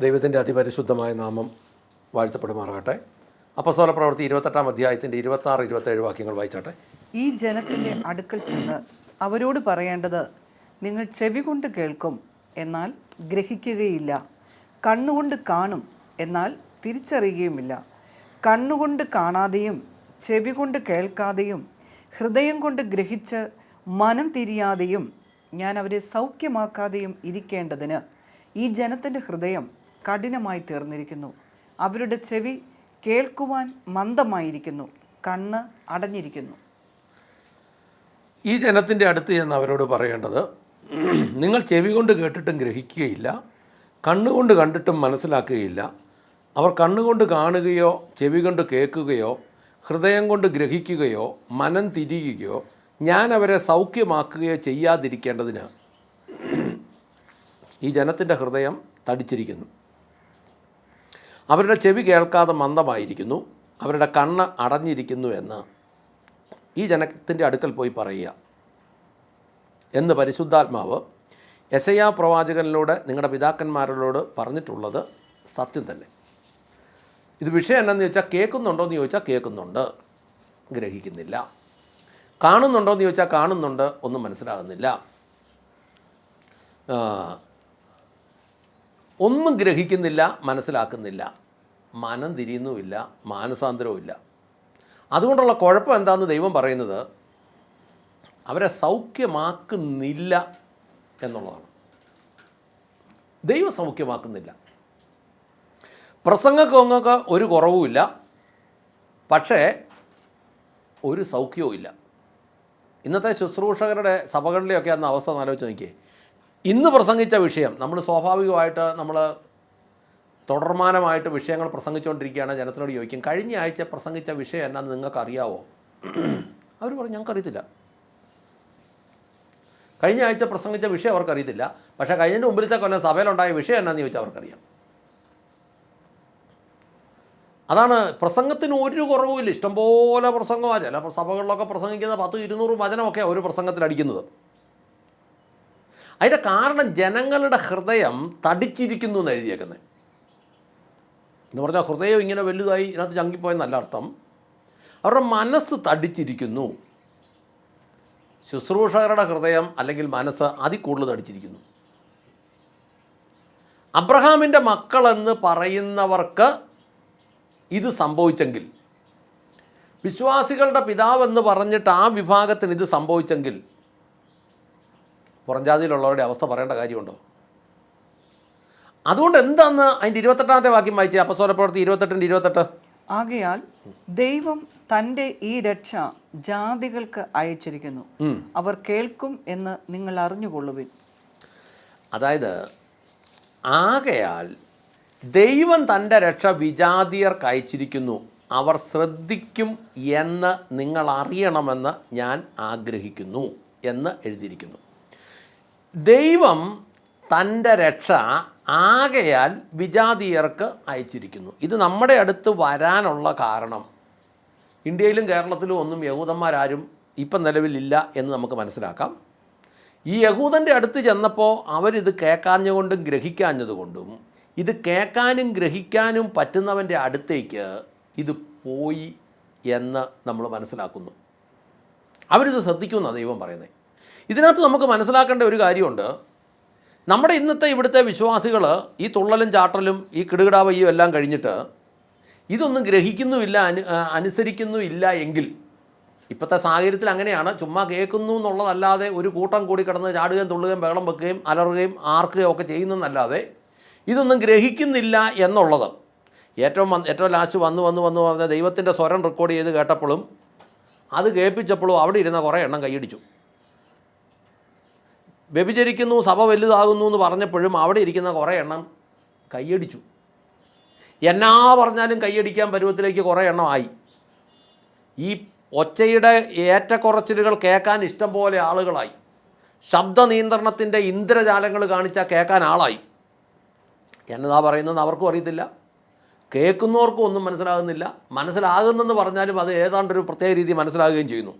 ദൈവത്തിൻ്റെ അതിപരിശുദ്ധമായ നാമം വാഴ്ത്തപ്പെടുമാറാകട്ടെ. അപ്പോസ്തല പ്രവൃത്തി 28-ാം അധ്യായത്തിൻ്റെ 26-27 വാക്യങ്ങൾ വായിച്ചാട്ടെ. ഈ ജനത്തിൻ്റെ അടുക്കൽ ചെന്ന് അവരോട് പറയേണ്ടത്, നിങ്ങൾ ചെവി കൊണ്ട് കേൾക്കും, എന്നാൽ ഗ്രഹിക്കുകയില്ല; കണ്ണുകൊണ്ട് കാണും, എന്നാൽ തിരിച്ചറിയുകയുമില്ല. കണ്ണുകൊണ്ട് കാണാതെയും ചെവി കൊണ്ട് കേൾക്കാതെയും ഹൃദയം കൊണ്ട് ഗ്രഹിച്ച് മനം തിരിയാതെയും ഞാൻ അവരെ സൗഖ്യമാക്കാതെയും ഇരിക്കേണ്ടതിന് ഈ ജനത്തിൻ്റെ ഹൃദയം കഠിനമായി തീർന്നിരിക്കുന്നു. അവരുടെ ചെവി കേൾക്കുവാൻ മന്ദമായിരിക്കുന്നു, കണ്ണ് അടഞ്ഞിരിക്കുന്നു. ഈ ജനത്തിൻ്റെ അടുത്ത് ചെന്ന് അവരോട് പറയേണ്ടത്, നിങ്ങൾ ചെവി കൊണ്ട് കേട്ടിട്ടും ഗ്രഹിക്കുകയില്ല, കണ്ണുകൊണ്ട് കണ്ടിട്ടും മനസ്സിലാക്കുകയില്ല. അവർ കണ്ണുകൊണ്ട് കാണുകയോ ചെവി കൊണ്ട് കേൾക്കുകയോ ഹൃദയം കൊണ്ട് ഗ്രഹിക്കുകയോ മനം തിരിയുകയോ ഞാൻ അവരെ സൗഖ്യമാക്കുകയോ ചെയ്യാതിരിക്കേണ്ടതിന് ഈ ജനത്തിൻ്റെ ഹൃദയം തടിച്ചിരിക്കുന്നു. അവരുടെ ചെവി കേൾക്കാതെ മന്ദമായിരിക്കുന്നു, അവരുടെ കണ്ണ് അടഞ്ഞിരിക്കുന്നു എന്ന് ഈ ജനത്തിൻ്റെ അടുക്കൽ പോയി പറയുക എന്ന് പരിശുദ്ധാത്മാവ് യെശയ്യാ പ്രവാചകനിലൂടെ നിങ്ങളുടെ പിതാക്കന്മാരോട് പറഞ്ഞിട്ടുള്ളത് സത്യം തന്നെ. ഇത് വിഷയം എന്നാന്ന് ചോദിച്ചാൽ, കേൾക്കുന്നുണ്ടോ എന്ന് ചോദിച്ചാൽ കേൾക്കുന്നുണ്ട്, ഗ്രഹിക്കുന്നില്ല. കാണുന്നുണ്ടോ എന്ന് ചോദിച്ചാൽ കാണുന്നുണ്ട്, ഒന്നും മനസ്സിലാകുന്നില്ല. ഒന്നും ഗ്രഹിക്കുന്നില്ല, മനസ്സിലാക്കുന്നില്ല, മനം തിരിയുന്നുമില്ല, മാനസാന്തരവുമില്ല. അതുകൊണ്ടുള്ള കുഴപ്പം എന്താണെന്ന് ദൈവം പറയുന്നത്, അവരെ സൗഖ്യമാക്കുന്നില്ല എന്നുള്ളതാണ്. ദൈവം സൗഖ്യമാക്കുന്നില്ല. പ്രസംഗങ്ങൾക്ക് ഒരു കുറവുമില്ല, പക്ഷേ ഒരു സൗഖ്യവും ഇല്ല. ഇന്നത്തെ ശുശ്രൂഷകരുടെ സഭകളിലെയൊക്കെ അന്ന് അവസ്ഥ ആലോചിച്ച് നോക്കിയേ. ഇന്ന് പ്രസംഗിച്ച വിഷയം നമ്മൾ സ്വാഭാവികമായിട്ട് തുടർമാനമായിട്ട് വിഷയങ്ങൾ പ്രസംഗിച്ചുകൊണ്ടിരിക്കുകയാണ്. ജനത്തിനോട് ചോദിക്കും, കഴിഞ്ഞ ആഴ്ച പ്രസംഗിച്ച വിഷയം എന്നാന്ന് നിങ്ങൾക്ക് അറിയാവോ? അവർ പറയും, ഞങ്ങൾക്കറിയത്തില്ല. കഴിഞ്ഞ ആഴ്ച പ്രസംഗിച്ച വിഷയം അവർക്കറിയത്തില്ല, പക്ഷേ കഴിഞ്ഞതിൻ്റെ മുമ്പിലത്തെ കൊല്ലം സഭയിലുണ്ടായ വിഷയം എന്നാന്ന് ചോദിച്ചാൽ അവർക്കറിയാം. അതാണ്, പ്രസംഗത്തിന് ഒരു കുറവുമില്ല. ഇഷ്ടംപോലെ പ്രസംഗമാണ്. ചില സഭകളിലൊക്കെ പ്രസംഗിക്കുന്ന 100-200 വചനമൊക്കെ ഒരു പ്രസംഗത്തിലടിക്കുന്നത്. അതിൻ്റെ കാരണം ജനങ്ങളുടെ ഹൃദയം തടിച്ചിരിക്കുന്നു എന്ന് എഴുതിയേക്കുന്നത്. എന്ന് പറഞ്ഞാൽ ഹൃദയം ഇങ്ങനെ വലുതായി ഇതിനകത്ത് ചങ്കിപ്പോയെന്നല്ല അർത്ഥം. അവരുടെ മനസ്സ് തടിച്ചിരിക്കുന്നു. ശുശ്രൂഷകരുടെ ഹൃദയം അല്ലെങ്കിൽ മനസ്സ് അതിൽ കൂടുതൽ തടിച്ചിരിക്കുന്നു. അബ്രഹാമിൻ്റെ മക്കളെന്ന് പറയുന്നവർക്ക് ഇത് സംഭവിച്ചെങ്കിൽ, വിശ്വാസികളുടെ പിതാവെന്ന് പറഞ്ഞിട്ട് ആ വിഭാഗത്തിന് ഇത് സംഭവിച്ചെങ്കിൽ, പുറംജാതിയിലുള്ളവരുടെ അവസ്ഥ പറയേണ്ട കാര്യമുണ്ടോ? അതുകൊണ്ട് എന്താന്ന് അതിൻ്റെ 28-ാമത്തെ വാക്യം വായിച്ചേ. അപ്പോസ്തല പ്രവൃത്തി 28-28. ആകയാൽ ദൈവം തൻ്റെ ഈ രക്ഷ ജാതികൾക്ക് അയച്ചിരിക്കുന്നു, അവർ കേൾക്കും എന്ന് നിങ്ങൾ അറിഞ്ഞുകൊള്ളുവിൻ. അതായത്, ആകയാൽ ദൈവം തൻ്റെ രക്ഷ വിജാതിയർക്ക് അയച്ചിരിക്കുന്നു, അവർ ശ്രദ്ധിക്കും എന്ന് നിങ്ങൾ അറിയണമെന്ന് ഞാൻ ആഗ്രഹിക്കുന്നു എന്ന് എഴുതിയിരിക്കുന്നു. ദൈവം തൻ്റെ രക്ഷ ആകയാൽ വിജാതിയർക്ക് അയച്ചിരിക്കുന്നു. ഇത് നമ്മുടെ അടുത്ത് വരാനുള്ള കാരണം, ഇന്ത്യയിലും കേരളത്തിലും ഒന്നും യഹൂദന്മാരാരും ഇപ്പം നിലവിലില്ല എന്ന് നമുക്ക് മനസ്സിലാക്കാം. ഈ യഹൂദൻ്റെ അടുത്ത് ചെന്നപ്പോൾ അവരിത് കേൾക്കാഞ്ഞുകൊണ്ടും ഗ്രഹിക്കാഞ്ഞതുകൊണ്ടും, ഇത് കേൾക്കാനും ഗ്രഹിക്കാനും പറ്റുന്നവൻ്റെ അടുത്തേക്ക് ഇത് പോയി എന്ന് നമ്മൾ മനസ്സിലാക്കുന്നു. അവരിത് ശ്രദ്ധിക്കുമെന്നാണ് ദൈവം പറയുന്നത്. ഇതിനകത്ത് നമുക്ക് മനസ്സിലാക്കേണ്ട ഒരു കാര്യമുണ്ട്. നമ്മുടെ ഇന്നത്തെ ഇവിടുത്തെ വിശ്വാസികൾ ഈ തുള്ളലും ചാട്ടലും ഈ കിടുകിടാവയ്യും എല്ലാം കഴിഞ്ഞിട്ട് ഇതൊന്നും ഗ്രഹിക്കുന്നുമില്ല, അനുസരിക്കുന്നുമില്ല എങ്കിൽ, ഇപ്പോഴത്തെ സാഹചര്യത്തിൽ അങ്ങനെയാണ്, ചുമ്മാ കേൾക്കുന്നു എന്നുള്ളതല്ലാതെ ഒരു കൂട്ടം കൂടി കിടന്ന് ചാടുകയും തുള്ളുകയും ബഹളം വെക്കുകയും അലറുകയും ആർക്കുകയും ഒക്കെ ചെയ്യുന്നതെന്നല്ലാതെ ഇതൊന്നും ഗ്രഹിക്കുന്നില്ല എന്നുള്ളത്. ഏറ്റവും ലാസ്റ്റ് വന്ന് പറഞ്ഞ ദൈവത്തിൻ്റെ സ്വരം റെക്കോർഡ് ചെയ്ത് കേട്ടപ്പോഴും അത് കേൾപ്പിച്ചപ്പോഴും അവിടെ ഇരുന്ന കുറേ എണ്ണം കൈയടിച്ചു. വ്യഭിചരിക്കുന്നു, സഭ വലുതാകുന്നു എന്ന് പറഞ്ഞപ്പോഴും അവിടെ ഇരിക്കുന്ന കുറേ എണ്ണം കൈയടിച്ചു. എന്നാ പറഞ്ഞാലും കൈയടിക്കാൻ പരുവത്തിലേക്ക് കുറേ എണ്ണം ആയി. ഈ ഒച്ചയുടെ ഏറ്റക്കുറച്ചിലുകൾ കേൾക്കാൻ ഇഷ്ടം പോലെ ആളുകളായി. ശബ്ദ നിയന്ത്രണത്തിൻ്റെ ഇന്ദ്രജാലങ്ങൾ കാണിച്ചാൽ കേൾക്കാൻ ആളായി. എന്നതാ പറയുന്നതെന്ന് അവർക്കും അറിയത്തില്ല, കേൾക്കുന്നവർക്കും ഒന്നും മനസ്സിലാകുന്നില്ല. മനസ്സിലാകുന്നെന്ന് പറഞ്ഞാലും അത് ഏതാണ്ടൊരു പ്രത്യേക രീതി മനസ്സിലാകുകയും ചെയ്യുന്നു.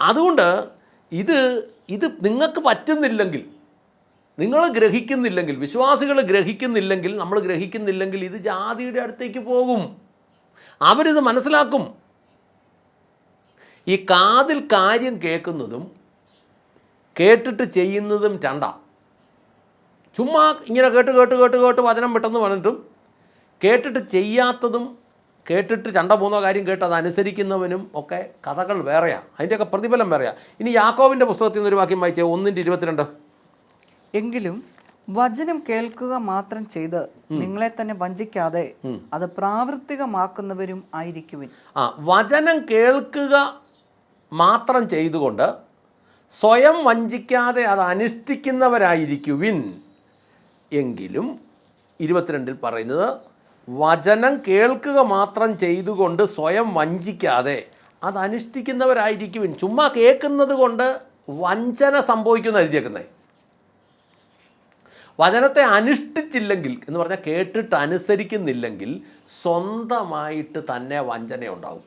അതുകൊണ്ട് ഇത് നിങ്ങൾക്ക് പറ്റുന്നില്ലെങ്കിൽ, നിങ്ങൾ ഗ്രഹിക്കുന്നില്ലെങ്കിൽ, വിശ്വാസികൾ ഗ്രഹിക്കുന്നില്ലെങ്കിൽ, നമ്മൾ ഗ്രഹിക്കുന്നില്ലെങ്കിൽ ഇത് ജാതിയുടെ അടുത്തേക്ക് പോകും. അവരിത് മനസ്സിലാക്കും. ഈ കാതിൽ കാര്യം കേൾക്കുന്നതും കേട്ടിട്ട് ചെയ്യുന്നതും രണ്ടാ. ചുമ്മാ ഇങ്ങനെ കേട്ട് കേട്ട് കേട്ട് കേട്ട് വചനം പെട്ടെന്ന് പറഞ്ഞിട്ടും കേട്ടിട്ട് ചെയ്യാത്തതും, കേട്ടിട്ട് രണ്ടോ മൂന്നോ കാര്യം കേട്ട് അത് അനുസരിക്കുന്നവനും ഒക്കെ കഥകൾ വേറെയാണ്. അതിൻ്റെയൊക്കെ പ്രതിഫലം വേറെയാണ്. ഇനി യാക്കോബിൻ്റെ പുസ്തകത്തിൽ നിന്ന് ഒരു വാക്യം വായിച്ചേ, 1:22. എങ്കിലും വചനം കേൾക്കുക മാത്രം ചെയ്ത് നിങ്ങളെ തന്നെ വഞ്ചിക്കാതെ അത് പ്രാവർത്തികമാക്കുന്നവരും ആയിരിക്കുവിൻ. വചനം കേൾക്കുക മാത്രം ചെയ്തുകൊണ്ട് സ്വയം വഞ്ചിക്കാതെ അത് അനുഷ്ഠിക്കുന്നവരായിരിക്കുവിൻ. എങ്കിലും 22 പറയുന്നത് വചനം കേൾക്കുക മാത്രം ചെയ്തുകൊണ്ട് സ്വയം വഞ്ചിക്കാതെ അത് അനുഷ്ഠിക്കുന്നവരായിരിക്കുവിൻ. ചുമ്മാ കേൾക്കുന്നത് കൊണ്ട് വഞ്ചന സംഭവിക്കുന്ന എഴുതിയേക്കുന്നത്. വചനത്തെ അനുഷ്ഠിച്ചില്ലെങ്കിൽ എന്ന് പറഞ്ഞാൽ കേട്ടിട്ട് അനുസരിക്കുന്നില്ലെങ്കിൽ സ്വന്തമായിട്ട് തന്നെ വഞ്ചനയുണ്ടാകും.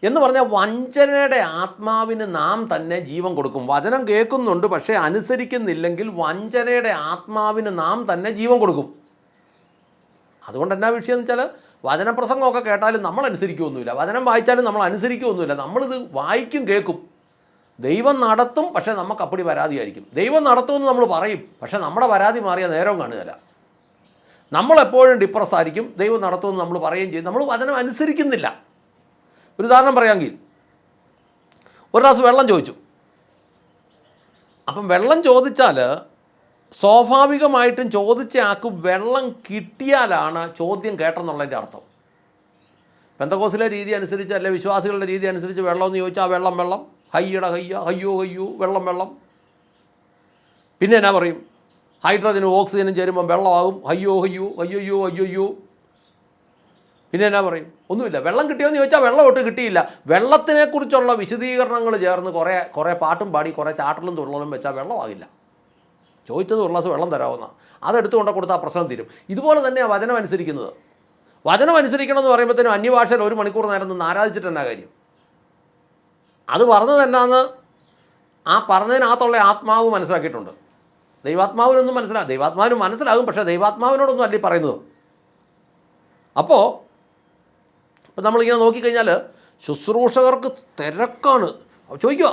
എന്ന് പറഞ്ഞാൽ വഞ്ചനയുടെ ആത്മാവിന് നാം തന്നെ ജീവൻ കൊടുക്കും. വചനം കേൾക്കുന്നുണ്ട് പക്ഷേ അനുസരിക്കുന്നില്ലെങ്കിൽ വഞ്ചനയുടെ ആത്മാവിന് നാം തന്നെ ജീവൻ കൊടുക്കും. അതുകൊണ്ട് എന്നാ വിഷയം എന്ന് വെച്ചാൽ വചനപ്രസംഗമൊക്കെ കേട്ടാലും നമ്മൾ അനുസരിക്കുകയൊന്നുമില്ല, വചനം വായിച്ചാലും നമ്മൾ അനുസരിക്കുകയൊന്നുമില്ല. നമ്മളിത് വായിക്കും കേൾക്കും. ദൈവം നടത്തും, പക്ഷേ നമുക്ക് അപ്പടി പരാതിയായിരിക്കും. ദൈവം നടത്തുമെന്ന് നമ്മൾ പറയും, പക്ഷേ നമ്മുടെ പരാതി മാറിയ നേരവും കാണുകയില്ല. നമ്മളെപ്പോഴും ഡിപ്രസ് ആയിരിക്കും. ദൈവം നടത്തുമെന്ന് നമ്മൾ പറയുകയും ചെയ്യും, നമ്മൾ വചനം അനുസരിക്കുന്നില്ല. ഒരു ഉദാഹരണം പറയാമെങ്കിൽ, ഒരു ഗ്ലാസ് വെള്ളം ചോദിച്ചു. അപ്പം വെള്ളം ചോദിച്ചാൽ സ്വാഭാവികമായിട്ടും ചോദിച്ച ആൾക്ക് വെള്ളം കിട്ടിയാലാണ് ചോദ്യം കേട്ടെന്നുള്ളതിൻ്റെ അർത്ഥം. പെന്തക്കോസിലെ രീതി അനുസരിച്ച്, അല്ലെ വിശ്വാസികളുടെ രീതി അനുസരിച്ച് വെള്ളമെന്ന് ചോദിച്ചാൽ വെള്ളം വെള്ളം, ഹയ്യട ഹയ്യ, ഹയ്യോ ഹയ്യോ, വെള്ളം വെള്ളം. പിന്നെ എന്നാ പറയും? ഹൈഡ്രജനും ഓക്സിജനും ചേരുമ്പം വെള്ളമാകും, ഹയ്യോ ഹയ്യോ, അയ്യോയ്യോ അയ്യോയ്യോ. പിന്നെ എന്നാ പറയും? ഒന്നുമില്ല. വെള്ളം കിട്ടിയോന്ന് ചോദിച്ചാൽ വെള്ളം ഒട്ട് കിട്ടിയില്ല. വെള്ളത്തിനെക്കുറിച്ചുള്ള വിശദീകരണങ്ങൾ ചേർന്ന് കുറേ പാട്ടും പാടി കുറേ ചാട്ടലും തുള്ളലും വെച്ചാൽ വെള്ളമാകില്ല. ചോദിച്ചത് ഒരു ഗ്ലാസ് വെള്ളം തരാവുന്ന, അതെടുത്ത് കൊണ്ട കൊടുത്താൽ പ്രശ്നം തീരും. ഇതുപോലെ തന്നെയാണ് വചനം അനുസരിക്കുന്നത്. വചനം അനുസരിക്കണമെന്ന് പറയുമ്പോഴത്തേനും അന്യഭാഷയിൽ 1 മണിക്കൂർ നേരം നിന്ന് ആരാധിച്ചിട്ട് എന്നാ കാര്യം? അത് പറഞ്ഞത് എന്നാന്ന് ആ പറഞ്ഞതിനകത്തുള്ള ആത്മാവ് മനസ്സിലാക്കിയിട്ടുണ്ട്. ദൈവാത്മാവിനൊന്നും ദൈവാത്മാവിന് മനസ്സിലാകും, പക്ഷേ ദൈവാത്മാവിനോടൊന്നും അല്ലേ പറയുന്നത്. അപ്പോൾ നമ്മളിങ്ങനെ നോക്കിക്കഴിഞ്ഞാൽ ശുശ്രൂഷകർക്ക് തിരക്കാണ്. ചോദിക്കുക,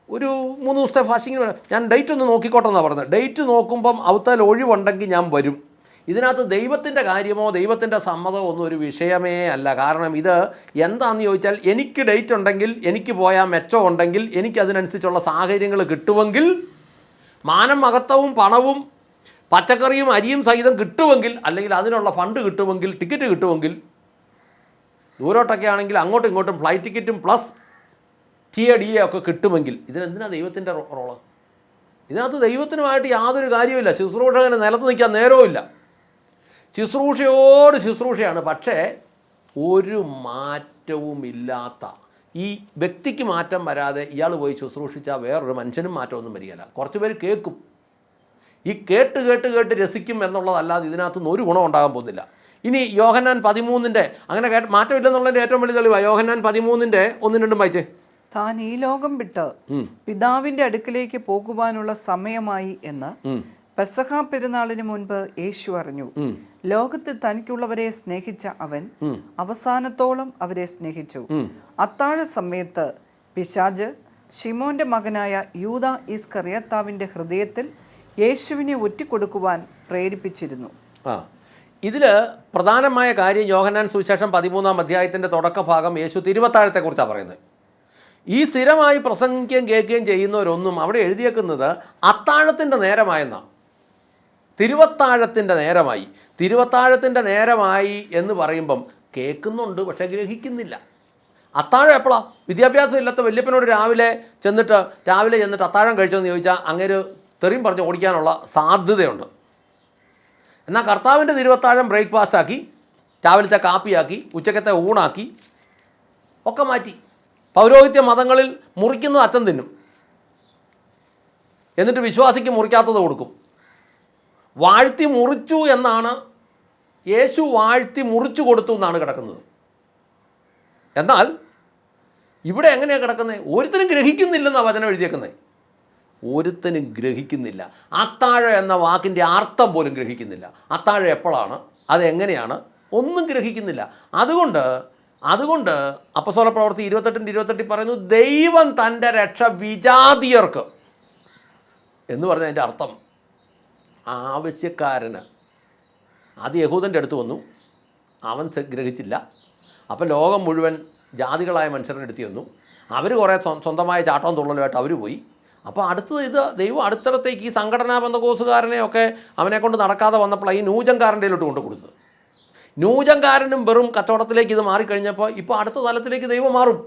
ഒരു 3 ദിവസത്തെ ഫാസ്റ്റിങ്ങിന് ഞാൻ ഡേറ്റ് ഒന്ന് നോക്കിക്കോട്ടെ എന്നാണ് പറഞ്ഞത്. ഡേറ്റ് നോക്കുമ്പം അവത്താൽ ഒഴിവുണ്ടെങ്കിൽ ഞാൻ വരും. ഇതിനകത്ത് ദൈവത്തിൻ്റെ കാര്യമോ ദൈവത്തിൻ്റെ സമ്മതമോ ഒന്നും ഒരു വിഷയമേ അല്ല. കാരണം ഇത് എന്താണെന്ന് ചോദിച്ചാൽ, എനിക്ക് ഡേറ്റ് ഉണ്ടെങ്കിൽ, എനിക്ക് പോയാൽ മെച്ചം ഉണ്ടെങ്കിൽ, എനിക്കതിനനുസരിച്ചുള്ള സാഹചര്യങ്ങൾ കിട്ടുമെങ്കിൽ, മാനം മഹത്വവും പണവും പച്ചക്കറിയും അരിയും സഹിതം കിട്ടുമെങ്കിൽ, അല്ലെങ്കിൽ അതിനുള്ള ഫണ്ട് കിട്ടുമെങ്കിൽ, ടിക്കറ്റ് കിട്ടുമെങ്കിൽ, ദൂരോട്ടൊക്കെ ആണെങ്കിൽ അങ്ങോട്ടും ഇങ്ങോട്ടും ഫ്ലൈറ്റ് ടിക്കറ്റും പ്ലസ് TADA ഒക്കെ കിട്ടുമെങ്കിൽ, ഇതിനെന്തിനാണ് ദൈവത്തിൻ്റെ റോള്? ഇതിനകത്ത് ദൈവത്തിനുമായിട്ട് യാതൊരു കാര്യവുമില്ല. ശുശ്രൂഷകന് നിലത്ത് നിൽക്കാൻ നേരവുമില്ല. ശുശ്രൂഷയോട് ശുശ്രൂഷയാണ്. പക്ഷേ ഒരു മാറ്റവുമില്ലാത്ത, ഈ വ്യക്തിക്ക് മാറ്റം വരാതെ ഇയാൾ പോയി ശുശ്രൂഷിച്ചാൽ വേറൊരു മനുഷ്യനും മാറ്റമൊന്നും വരികയില്ല. കുറച്ച് പേര് കേൾക്കും. ഈ കേട്ട് കേട്ട് കേട്ട് രസിക്കും എന്നുള്ളതല്ലാതെ ഇതിനകത്തുനിന്ന് ഒരു ഗുണം ഉണ്ടാകാൻ പോകുന്നില്ല. ഇനി യോഹന്നാൻ 13 അങ്ങനെ മാറ്റമില്ലെന്നുള്ളതിൻ്റെ ഏറ്റവും വലിയ തെളിവാണ്. യോഹന്നാൻ 13 1-2 വായിച്ചേ. താൻ ഈ ലോകം വിട്ട് പിതാവിന്റെ അടുക്കിലേക്ക് പോകുവാനുള്ള സമയമായി എന്ന് പെസഹ പെരുന്നാളിന് മുൻപ് യേശു അറിഞ്ഞു. ലോകത്തിൽ തനിക്കുള്ളവരെ സ്നേഹിച്ച അവൻ അവസാനത്തോളം അവരെ സ്നേഹിച്ചു. അത്താഴ സമയത്ത് പിശാച് ശിമോന്റെ മകനായ യൂദാ ഇസ്കറിയത്താവിന്റെ ഹൃദയത്തിൽ യേശുവിനെ ഒറ്റിക്കൊടുക്കുവാൻ പ്രേരിപ്പിച്ചിരുന്നു. ഇതിൽ പ്രധാനമായ കാര്യം യോഹന്നാൻ സുവിശേഷം 13-ാം അധ്യായത്തിൻ്റെ തുടക്ക ഭാഗം യേശു തിരുവത്താഴത്തെക്കുറിച്ചാണ് പറയുന്നത്. ഈ സ്ഥിരമായി പ്രസംഗിക്കുകയും കേൾക്കുകയും ചെയ്യുന്നവരൊന്നും അവിടെ എഴുതിയേക്കുന്നത് അത്താഴത്തിൻ്റെ നേരമായെന്നാണ്. തിരുവത്താഴത്തിൻ്റെ നേരമായി. തിരുവത്താഴത്തിൻ്റെ നേരമായി എന്ന് പറയുമ്പം കേൾക്കുന്നുണ്ട്, പക്ഷേ ഗ്രഹിക്കുന്നില്ല. അത്താഴം എപ്പോഴാണ്? വിദ്യാഭ്യാസം ഇല്ലാത്ത വല്യപ്പനോട് രാവിലെ ചെന്നിട്ട് അത്താഴം കഴിച്ചോന്ന് ചോദിച്ചാൽ അങ്ങേര് തെറിയും പറഞ്ഞ് ഓടിക്കാനുള്ള സാധ്യതയുണ്ട്. എന്നാൽ കർത്താവിൻ്റെ തിരുവത്താഴം ബ്രേക്ക്ഫാസ്റ്റാക്കി, രാവിലത്തെ കാപ്പിയാക്കി, ഉച്ചക്കത്തെ ഊണാക്കി ഒക്കെ മാറ്റി. പൗരോഹിത്യ മതങ്ങളിൽ മുറിക്കുന്നത് അച്ഛൻ തിന്നും, എന്നിട്ട് വിശ്വാസിക്ക് മുറിക്കാത്തത് കൊടുക്കും. വാഴ്ത്തി മുറിച്ചു എന്നാണ്, യേശു വാഴ്ത്തി മുറിച്ചു കൊടുത്തു എന്നാണ് കിടക്കുന്നത്. എന്നാൽ ഇവിടെ എങ്ങനെയാണ് കിടക്കുന്നത്? ഒരുത്തരും ഗ്രഹിക്കുന്നില്ലെന്നാണ് വചനം എഴുതിയേക്കുന്നത്. ഒരുത്തനും ഗ്രഹിക്കുന്നില്ല. അത്താഴം എന്ന വാക്കിൻ്റെ അർത്ഥം പോലും ഗ്രഹിക്കുന്നില്ല. അത്താഴം എപ്പോഴാണ്, അതെങ്ങനെയാണ്, ഒന്നും ഗ്രഹിക്കുന്നില്ല. അതുകൊണ്ട് അപ്പസ്തോല പ്രവൃത്തി 28:28 പറയുന്നു, ദൈവം തൻ്റെ രക്ഷ വിജാതിയർക്ക് എന്ന് പറഞ്ഞാൽ അതിൻ്റെ അർത്ഥം ആവശ്യക്കാരന്. അത് യഹൂദൻ്റെ അടുത്ത് വന്നു, അവൻ ഗ്രഹിച്ചില്ല. അപ്പോൾ ലോകം മുഴുവൻ ജാതികളായ മനുഷ്യരുടെ അടുത്ത് വന്നു, അവർ കുറേ സ്വന്തമായ ചാട്ടവും തുള്ളലുമായിട്ട് അവർ പോയി. അപ്പോൾ അടുത്തത് ദൈവം അടുത്തിടത്തേക്ക് ഈ സംഘടനാ ബന്ധകോസുകാരനെയൊക്കെ അവനെ കൊണ്ട് നടക്കാതെ വന്നപ്പോൾ ഈ ന്യൂജൻകാരൻ്റെ കൊണ്ട് കൊടുത്തത്. ന്യൂജൻകാരനും വെറും കച്ചവടത്തിലേക്ക് ഇത് മാറിക്കഴിഞ്ഞപ്പോൾ ഇപ്പോൾ അടുത്ത തലത്തിലേക്ക് ദൈവം മാറും.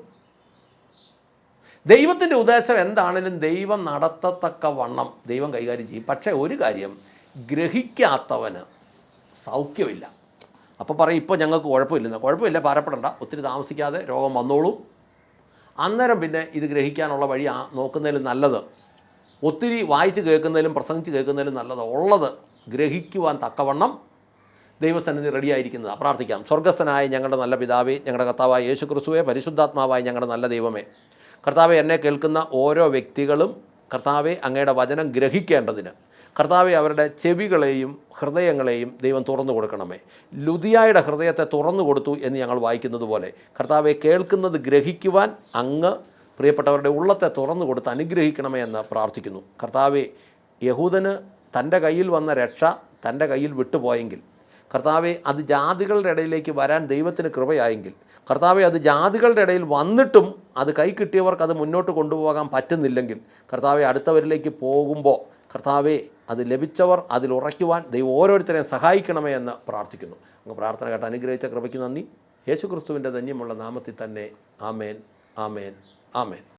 ദൈവത്തിൻ്റെ ഉദ്ദേശം എന്താണെങ്കിലും ദൈവം നടത്തത്തക്ക വണ്ണം ദൈവം കൈകാര്യം ചെയ്യും. പക്ഷേ ഒരു കാര്യം, ഗ്രഹിക്കാത്തവന് സൗഖ്യമില്ല. അപ്പോൾ പറയും ഇപ്പോൾ ഞങ്ങൾക്ക് കുഴപ്പമില്ല, ഭാരപ്പെടണ്ട, ഒത്തിരി താമസിക്കാതെ രോഗം വന്നോളൂ. അന്നേരം പിന്നെ ഇത് ഗ്രഹിക്കാനുള്ള വഴി നോക്കുന്നതിലും നല്ലത്, ഒത്തിരി വായിച്ച് കേൾക്കുന്നതിലും പ്രസംഗിച്ച് കേൾക്കുന്നതിലും നല്ലത് ഉള്ളത് ഗ്രഹിക്കുവാൻ തക്കവണ്ണം ദൈവസന്നിധി റെഡിയായിരിക്കുന്നതാണ്. പ്രാർത്ഥിക്കാം. സ്വർഗ്ഗസ്ഥനായ ഞങ്ങളുടെ നല്ല പിതാവേ, ഞങ്ങളുടെ കർത്താവായ യേശു ക്രിസ്തുവേ, പരിശുദ്ധാത്മാവായ ഞങ്ങളുടെ നല്ല ദൈവമേ, കർത്താവെ എന്നെ കേൾക്കുന്ന ഓരോ വ്യക്തികളും കർത്താവെ അങ്ങയുടെ വചനം ഗ്രഹിക്കേണ്ടതിന് കർത്താവെ അവരുടെ ചെവികളെയും ഹൃദയങ്ങളെയും ദൈവം തുറന്നു കൊടുക്കണമേ. ലുദിയായുടെ ഹൃദയത്തെ തുറന്നു കൊടുത്തു എന്ന് ഞങ്ങൾ വായിക്കുന്നത് പോലെ കർത്താവെ കേൾക്കുന്നത് ഗ്രഹിക്കുവാൻ അങ്ങ് പ്രിയപ്പെട്ടവരുടെ ഉള്ളത്തെ തുറന്നു കൊടുത്ത് അനുഗ്രഹിക്കണമേ എന്ന് പ്രാർത്ഥിക്കുന്നു. കർത്താവെ, യഹൂദന് തൻ്റെ കയ്യിൽ വന്ന രക്ഷ തൻ്റെ കയ്യിൽ വിട്ടുപോയെങ്കിൽ, കർത്താവെ അത് ജാതികളുടെ ഇടയിലേക്ക് വരാൻ ദൈവത്തിന് കൃപയായെങ്കിൽ, കർത്താവെ അത് ജാതികളുടെ ഇടയിൽ വന്നിട്ടും അത് കൈ കിട്ടിയവർക്ക് അത് മുന്നോട്ട് കൊണ്ടുപോകാൻ പറ്റുന്നില്ലെങ്കിൽ, കർത്താവെ അടുത്തവരിലേക്ക് പോകുമ്പോൾ കർത്താവെ അത് ലഭിച്ചവർ അതിൽ ഉറയ്ക്കുവാൻ ദൈവം ഓരോരുത്തരെയും സഹായിക്കണമേ എന്ന് പ്രാർത്ഥിക്കുന്നു. അങ്ങ് പ്രാർത്ഥന കേട്ട് അനുഗ്രഹിച്ച കൃപയ്ക്ക് നന്ദി. യേശു ക്രിസ്തുവിൻ്റെ ധന്യമുള്ള നാമത്തിൽ തന്നെ. ആമേൻ, ആമേൻ, ആമേൻ.